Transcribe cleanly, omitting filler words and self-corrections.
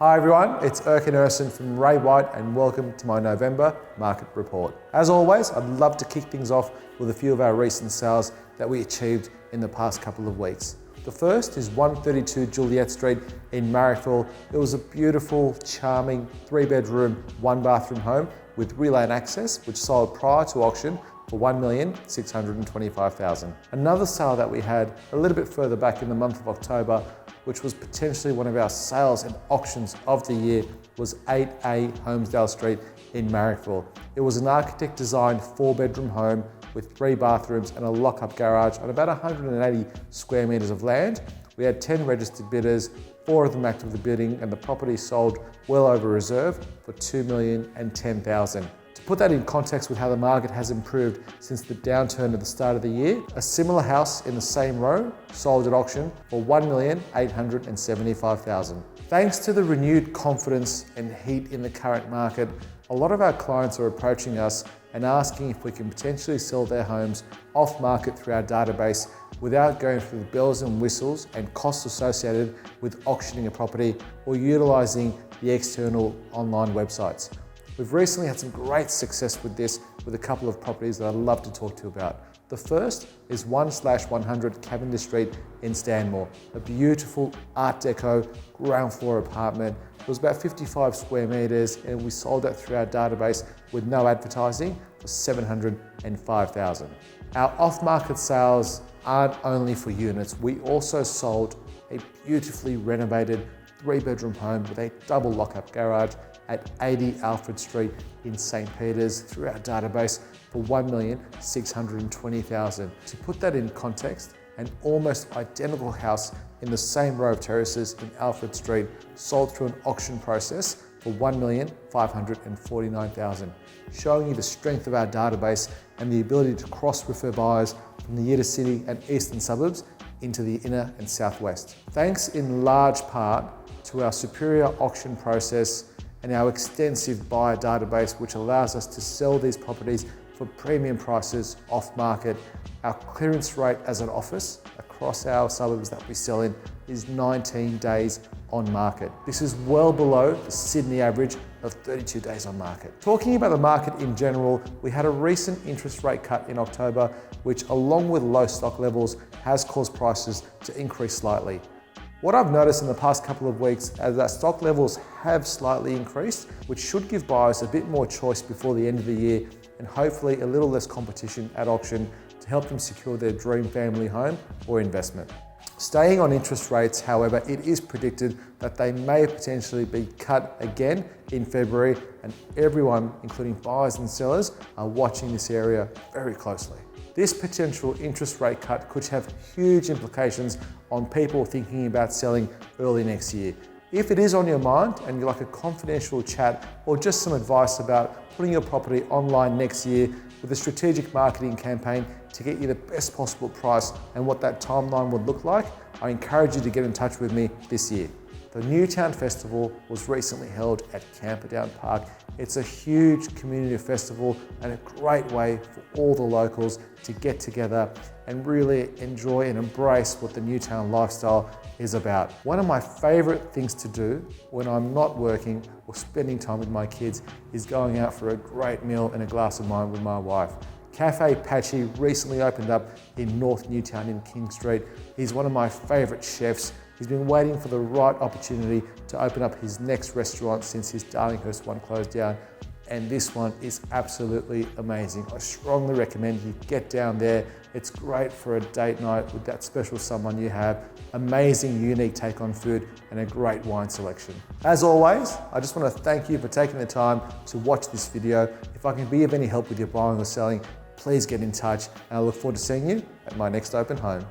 Hi everyone, it's Ercan from Ray White and welcome to my November market report. As always, I'd love to kick things off with a few of our recent sales that we achieved in the past couple of weeks. The first is 132 Juliet Street in Marrickville. It was a beautiful, charming 3-bedroom, 1-bathroom home with relay access, which sold prior to auction for $1,625,000. Another sale that we had a little bit further back in the month of October, which was potentially one of our sales and auctions of the year, was 8A Holmesdale Street in Marrickville. It was an architect-designed 4-bedroom home with 3 bathrooms and a lock-up garage on about 180 square metres of land. We had 10 registered bidders, 4 of them actively bidding, and the property sold well over reserve for $2,010,000. To put that in context with how the market has improved since the downturn at the start of the year, a similar house in the same row sold at auction for $1,875,000. Thanks to the renewed confidence and heat in the current market, a lot of our clients are approaching us and asking if we can potentially sell their homes off market through our database without going through the bells and whistles and costs associated with auctioning a property or utilising the external online websites. We've recently had some great success with this with a couple of properties that I'd love to talk to you about. The first is 1/100 Cavendish Street in Stanmore, a beautiful Art Deco ground floor apartment. It was about 55 square metres and we sold that through our database with no advertising for $705,000. Our off-market sales aren't only for units, we also sold a beautifully renovated 3-bedroom home with a double lock-up garage at 80 Alfred Street in St. Peters through our database for $1,620,000. To put that in context, an almost identical house in the same row of terraces in Alfred Street sold through an auction process for $1,549,000, showing you the strength of our database and the ability to cross-refer buyers from the inner city and eastern suburbs into the inner and southwest. Thanks in large part to our superior auction process and our extensive buyer database, which allows us to sell these properties for premium prices off market. Our clearance rate as an office across our suburbs that we sell in is 19 days on market. This is well below the Sydney average of 32 days on market. Talking about the market in general, we had a recent interest rate cut in October, which along with low stock levels has caused prices to increase slightly. What I've noticed in the past couple of weeks is that stock levels have slightly increased, which should give buyers a bit more choice before the end of the year and hopefully a little less competition at auction to help them secure their dream family home or investment. Staying on interest rates, however, it is predicted that they may potentially be cut again in February, and everyone, including buyers and sellers, are watching this area very closely. This potential interest rate cut could have huge implications on people thinking about selling early next year. If it is on your mind and you'd like a confidential chat or just some advice about putting your property online next year with a strategic marketing campaign to get you the best possible price and what that timeline would look like, I encourage you to get in touch with me this year. The Newtown Festival was recently held at Camperdown Park. It's a huge community festival and a great way for all the locals to get together and really enjoy and embrace what the Newtown lifestyle is about. One of my favourite things to do when I'm not working or spending time with my kids is going out for a great meal and a glass of wine with my wife. Cafe Patchy recently opened up in North Newtown in King Street. He's one of my favourite chefs. He's been waiting for the right opportunity to open up his next restaurant since his Darlinghurst one closed down, and this one is absolutely amazing. I strongly recommend you get down there. It's great for a date night with that special someone you have. Amazing, unique take on food and a great wine selection. As always, I just want to thank you for taking the time to watch this video. If I can be of any help with your buying or selling, please get in touch, and I look forward to seeing you at my next open home.